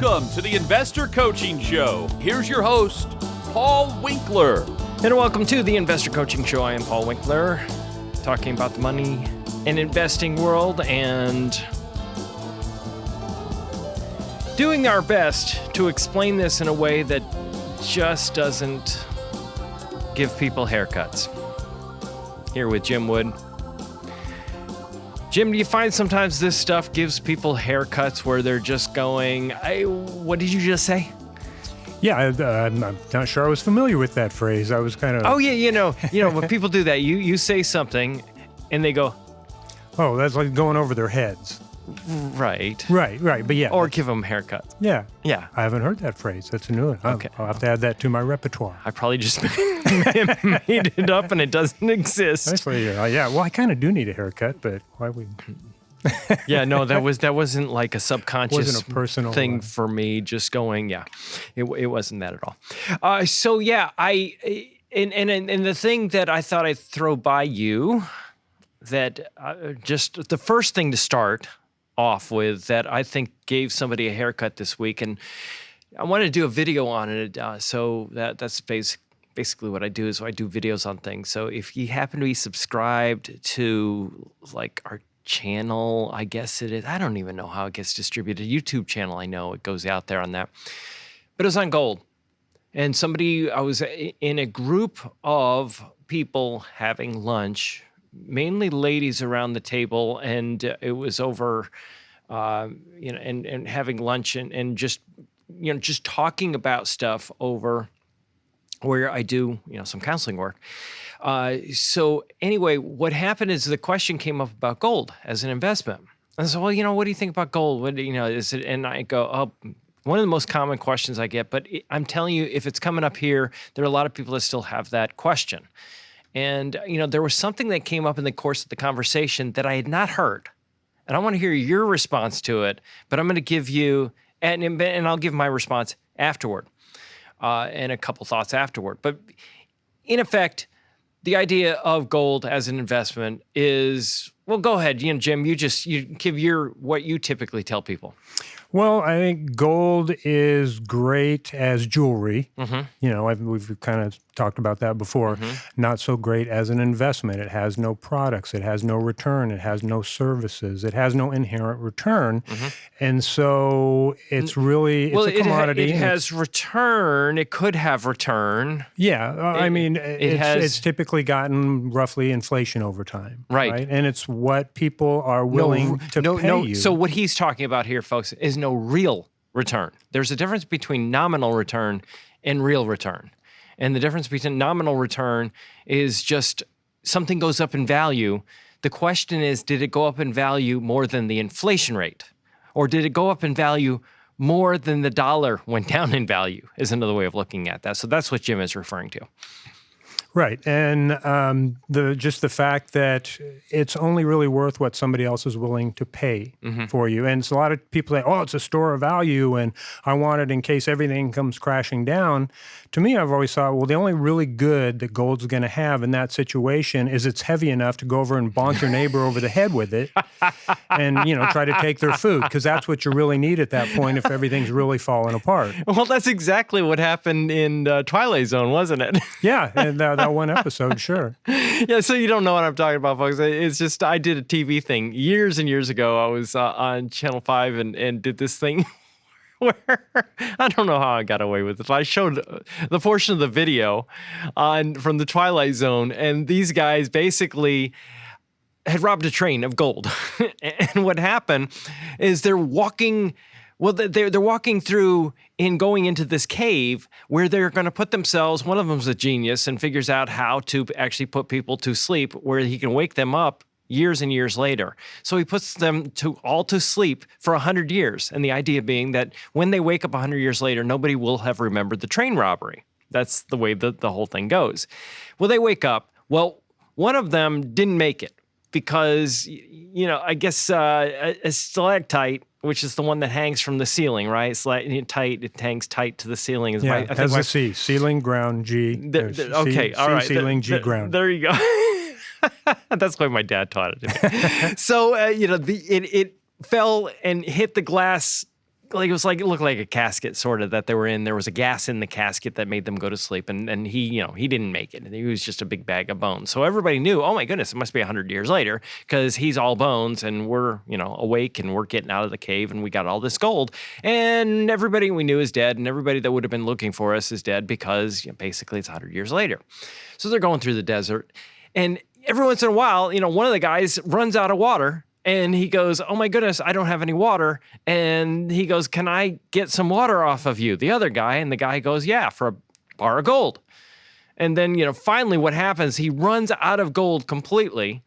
Welcome to the Investor Coaching Show. Here's your host, Paul Winkler. And welcome to the Investor Coaching Show. I am Paul Winkler, talking about the money and investing world and doing our best to explain this in a way that just doesn't give people haircuts. Here with Jim Wood. Jim, do you find sometimes this stuff gives people haircuts where they're just going, what did you just say? Yeah, I'm not sure I was familiar with that phrase. I was kind of... Oh, yeah, you know, when people do that, you say something and they go... Oh, that's like going over their heads. Right. Right, but yeah. Or give them haircuts. Yeah. Yeah. I haven't heard that phrase. That's a new one. Okay. I'll have to add that to my repertoire. I probably just made it up and it doesn't exist. Actually, yeah. Well, I kind of do need a haircut, but why would... Yeah, no, that wasn't like a subconscious wasn't a personal thing for me. Just going, yeah, it wasn't that at all. So yeah, and the thing that I thought I'd throw by you, that just the first thing to start off with that I think gave somebody a haircut this week, and I wanted to do a video on it. So that's basically what I do is I do videos on things. So if you happen to be subscribed to like our channel, I guess it is. I don't even know how it gets distributed. YouTube channel, I know it goes out there on that. But it was on gold. And I was in a group of people having lunch, mainly ladies around the table, and it was over, and having lunch and just talking about stuff over where I do, some counseling work. So anyway, what happened is the question came up about gold as an investment. And I said, well, what do you think about gold? What is it? And I go, one of the most common questions I get, but I'm telling you, if it's coming up here, there are a lot of people that still have that question. And, there was something that came up in the course of the conversation that I had not heard. And I want to hear your response to it, but I'm going to give you, and I'll give my response afterward, and a couple thoughts afterward. But in effect, the idea of gold as an investment is, well, go ahead, Jim, you give what you typically tell people. Well, I think gold is great as jewelry. Mm-hmm. We've kind of talked about that before. Mm-hmm. Not so great as an investment. It has no products. It has no return. It has no services. It has no inherent return. Mm-hmm. And so it's really, it's a commodity. It has return. It could have return. Yeah. It's typically gotten roughly inflation over time. Right. And it's what people are willing to pay you. So what he's talking about here, folks, is no real return. There's a difference between nominal return and real return. And the difference between nominal return is just something goes up in value. The question is, did it go up in value more than the inflation rate? Or did it go up in value more than the dollar went down in value, is another way of looking at that. So that's what Jim is referring to. Right. And the fact that it's only really worth what somebody else is willing to pay for you. And it's a lot of people say, it's a store of value and I want it in case everything comes crashing down. To me, I've always thought, well, the only really good that gold's going to have in that situation is it's heavy enough to go over and bonk your neighbor over the head with it and, try to take their food, because that's what you really need at that point if everything's really falling apart. Well, that's exactly what happened in Twilight Zone, wasn't it? Yeah, and that one episode, sure. Yeah, so you don't know what I'm talking about, folks. It's just, I did a TV thing years and years ago. I was on Channel 5 and did this thing where I don't know how I got away with it. I showed the portion of the video from the Twilight Zone, and these guys basically had robbed a train of gold. And what happened is they're walking through in going into this cave where they're going to put themselves, one of them's a genius and figures out how to actually put people to sleep where he can wake them up years and years later. So he puts them all to sleep for 100 years. And the idea being that when they wake up 100 years later, nobody will have remembered the train robbery. That's the way the whole thing goes. Well, they wake up. Well, one of them didn't make it because, I guess a stalactite, which is the one that hangs from the ceiling, right? It's like it hangs tight to the ceiling. Has a C, ceiling, ground, G. Okay, all right. Ceiling, G, ground. There you go. That's why my dad taught it to me. So, it fell and hit the glass it looked like a casket sort of that they were in. There was a gas in the casket that made them go to sleep, and he didn't make it. He was just a big bag of bones. So everybody knew, oh my goodness, it must be 100 years later because he's all bones and we're awake and we're getting out of the cave and we got all this gold, and everybody we knew is dead, and everybody that would have been looking for us is dead because basically it's 100 years later. So they're going through the desert, and every once in a while, one of the guys runs out of water. And he goes, oh my goodness, I don't have any water. And he goes, can I get some water off of you? The other guy, and the guy goes, yeah, for a bar of gold. And then, finally what happens, he runs out of gold completely.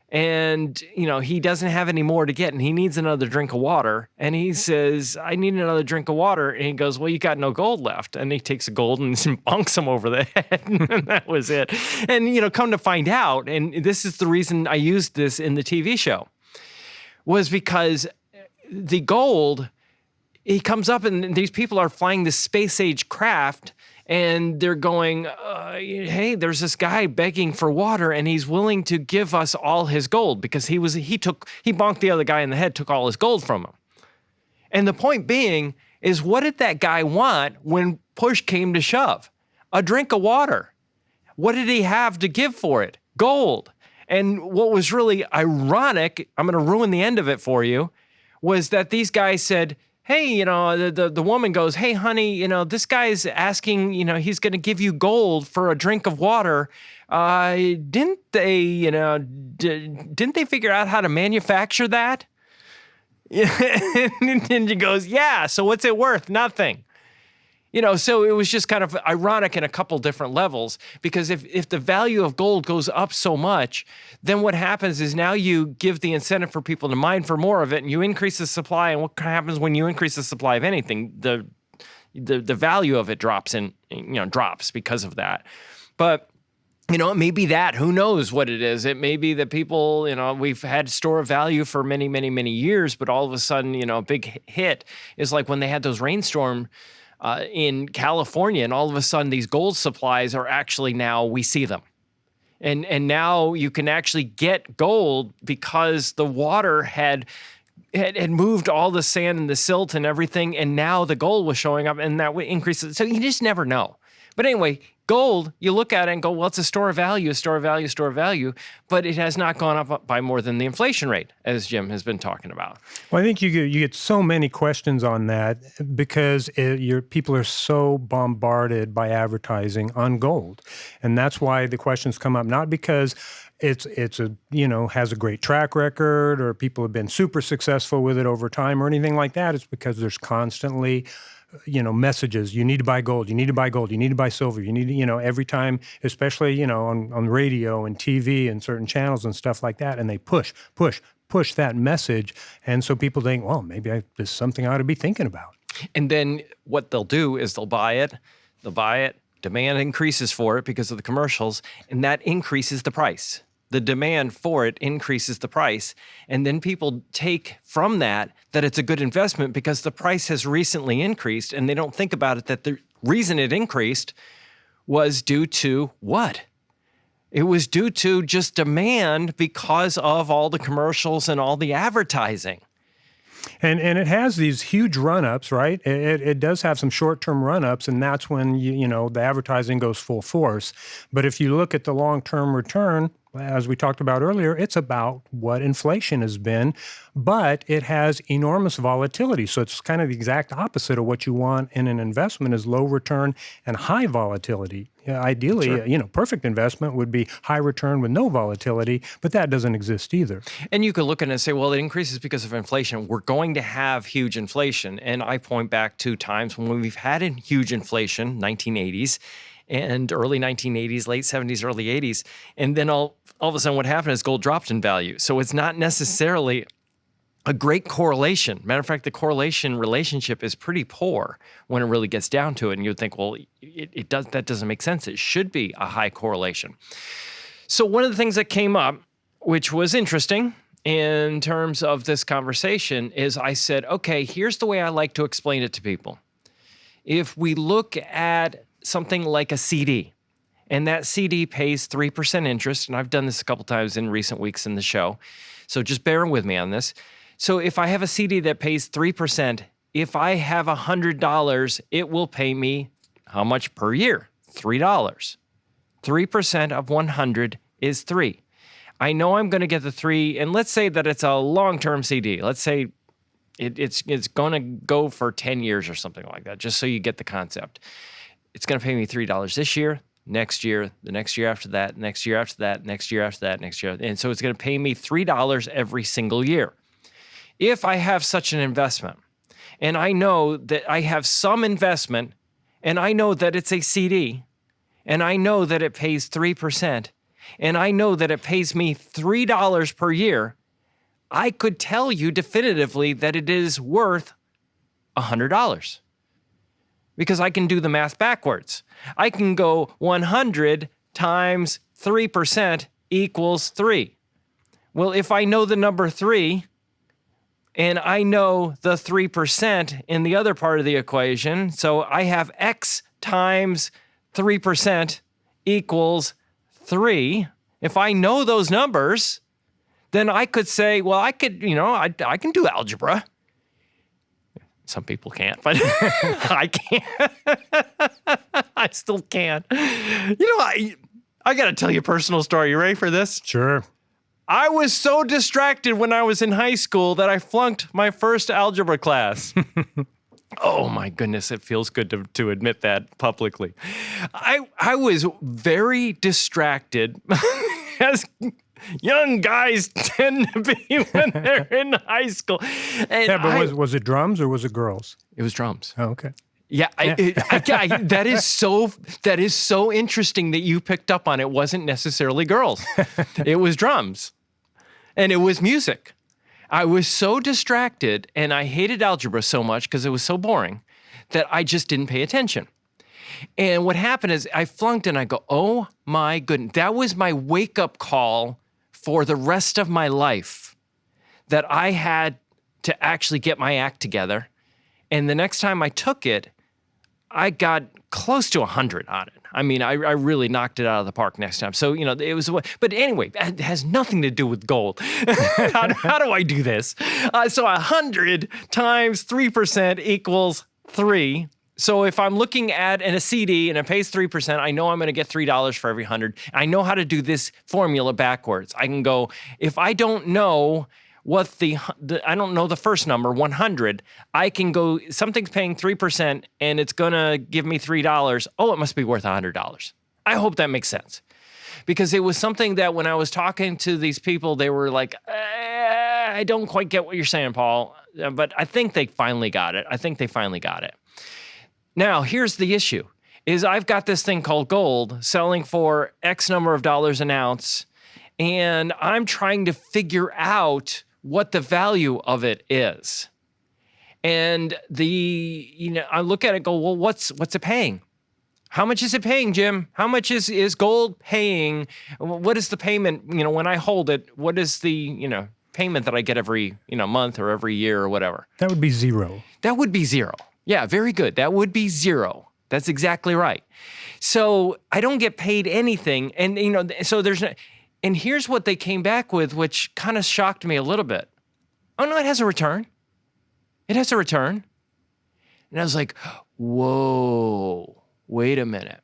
And, he doesn't have any more to get, and he needs another drink of water. And he says, I need another drink of water. And he goes, well, you got no gold left. And he takes a gold and bonks him over the head. And that was it. And, come to find out, and this is the reason I used this in the TV show, was because the gold, he comes up and these people are flying this space age craft and they're going, hey, there's this guy begging for water and he's willing to give us all his gold because he bonked the other guy in the head, took all his gold from him. And the point being is, what did that guy want when push came to shove? A drink of water. What did he have to give for it? Gold. And what was really ironic, I'm going to ruin the end of it for you, was that these guys said, hey, the woman goes, hey, honey, this guy's asking, he's going to give you gold for a drink of water. Didn't they figure out how to manufacture that? And she goes, yeah, so what's it worth? Nothing. So it was just kind of ironic in a couple different levels, because if the value of gold goes up so much, then what happens is now you give the incentive for people to mine for more of it, and you increase the supply. And what happens when you increase the supply of anything? The value of it drops because of that. But it may be that. Who knows what it is? It may be that people, we've had store of value for many, many, many years, but all of a sudden, a big hit is like when they had those rainstorms in California, and all of a sudden these gold supplies are actually, now we see them. And now you can actually get gold because the water had moved all the sand and the silt and everything, and now the gold was showing up, and that increases. So you just never know. But anyway, gold, you look at it and go, well, it's a store of value, but it has not gone up by more than the inflation rate, as Jim has been talking about. Well, I think you get so many questions on that because people are so bombarded by advertising on gold. And that's why the questions come up, not because it's has a great track record or people have been super successful with it over time or anything like that. It's because there's constantly messages. You need to buy gold. You need to buy gold. You need to buy silver. You need to, every time, especially, on radio and TV and certain channels and stuff like that. And they push that message. And so people think, well, maybe there's something I ought to be thinking about. And then what they'll do is they'll buy it. Demand increases for it because of the commercials, and that increases the price. The demand for it increases the price. And then people take from that it's a good investment because the price has recently increased, and they don't think about it that the reason it increased was due to what? It was due to just demand because of all the commercials and all the advertising. And it has these huge run-ups, right? It does have some short-term run-ups, and that's when the advertising goes full force. But if you look at the long-term return, as we talked about earlier, it's about what inflation has been, but it has enormous volatility. So it's kind of the exact opposite of what you want in an investment is low return and high volatility. Ideally, sure. Perfect investment would be high return with no volatility, but that doesn't exist either. And you could look at it and say, well, it increases because of inflation. We're going to have huge inflation. And I point back to times when we've had a huge inflation, 1980s, and early 1980s, late 70s, early 80s. And then all of a sudden what happened is gold dropped in value. So it's not necessarily a great correlation. Matter of fact, the correlation relationship is pretty poor when it really gets down to it. And you'd think, well, that doesn't make sense. It should be a high correlation. So one of the things that came up, which was interesting in terms of this conversation, is I said, okay, here's the way I like to explain it to people. If we look at something like a CD, and that CD pays 3% interest, and I've done this a couple times in recent weeks in the show, so just bear with me on this. So if I have a CD that pays 3% if I have $100, it will pay me how much per year? $3. 3% of 100 is 3. I know I'm going to get the 3, and let's say that it's a long-term CD. Let's say it's going to go for 10 years or something like that, just so you get the concept. It's going to pay me $3 this year, next year, the next year after that, next year after that, next year after that, next year. And so it's going to pay me $3 every single year. If I have such an investment, and I know that I have some investment, and I know that it's a CD, and I know that it pays 3%, and I know that it pays me $3 per year, I could tell you definitively that it is worth $100. Because I can do the math backwards. I can go 100 times 3% equals 3. Well, if I know the number 3, and I know the 3% in the other part of the equation, so I have X times 3% equals 3. If I know those numbers, then I could say, well, I can do algebra. Some people can't, but I can't. I still can. I got to tell you a personal story. You ready for this? Sure. I was so distracted when I was in high school that I flunked my first algebra class. Oh my goodness, it feels good to admit that publicly. I was very distracted, as young guys tend to be when they're in high school. And Yeah, but was it drums or was it girls? it was drums. Oh, okay. Yeah, that is so interesting that you picked up on it. Wasn't necessarily girls. It was drums. And it was music. I was so distracted, and I hated algebra so much because it was so boring that I just didn't pay attention. And what happened is I flunked, and I go, oh my goodness. That was my wake-up call for the rest of my life, that I had to actually get my act together. And the next time I took it, I got close to 100 on it. I mean, I really knocked it out of the park next time. So, it was, but anyway, it has nothing to do with gold. How do I do this? So 100 times 3% equals 3. So if I'm looking at a CD and it pays 3%, I know I'm going to get $3 for every 100. I know how to do this formula backwards. I can go, if I don't know what I don't know the first number, 100, I can go, something's paying 3% and it's going to give me $3. Oh, it must be worth $100. I hope that makes sense. Because it was something that when I was talking to these people, they were like, I don't quite get what you're saying, Paul. But I think they finally got it. Now, here's the issue, is I've got this thing called gold selling for X number of dollars an ounce, and I'm trying to figure out what the value of it is. And I look at it and go, well, what's it paying? How much is it paying, Jim? How much is gold paying? What is the payment, when I hold it, what is the, payment that I get every, month or every year or whatever? That would be zero. That would be zero. Yeah, very good. That would be zero. That's exactly right. So I don't get paid anything. And, so there's no, and here's what they came back with, which kind of shocked me a little bit. Oh, no, it has a return. It has a return. And I was like, whoa, wait a minute.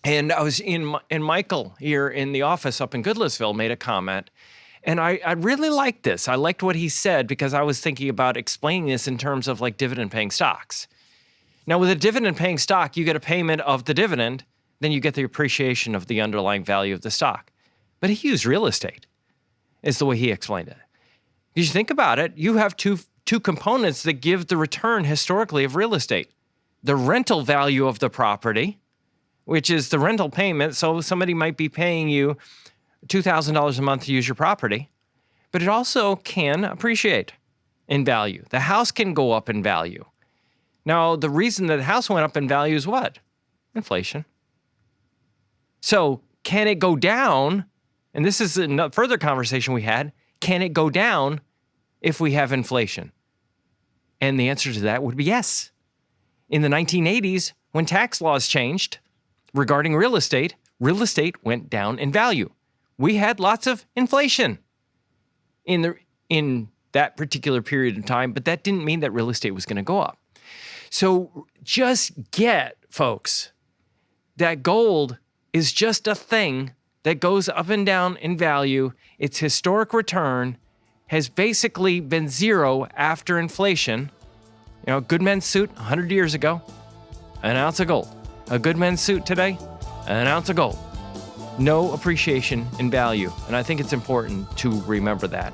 And I was and Michael here in the office up in Goodlettsville made a comment. And I really liked this. I liked what he said because I was thinking about explaining this in terms of like dividend-paying stocks. Now, with a dividend-paying stock, you get a payment of the dividend, then you get the appreciation of the underlying value of the stock. But he used real estate, is the way he explained it. Because you think about it, you have two components that give the return historically of real estate. The rental value of the property, which is the rental payment. So somebody might be paying you $2,000 a month to use your property, but it also can appreciate in value. The house can go up in value. Now, the reason that the house went up in value is what? Inflation. So can it go down? And this is a further conversation we had. Can it go down if we have inflation? And the answer to that would be yes. In the 1980s, when tax laws changed regarding real estate went down in value. We had lots of inflation in that particular period of time, but that didn't mean that real estate was going to go up. So just get, folks, that gold is just a thing that goes up and down in value. Its historic return has basically been zero after inflation. You know, a good men's suit 100 years ago, an ounce of gold. A good men's suit today, an ounce of gold. No appreciation in value. And I think it's important to remember that.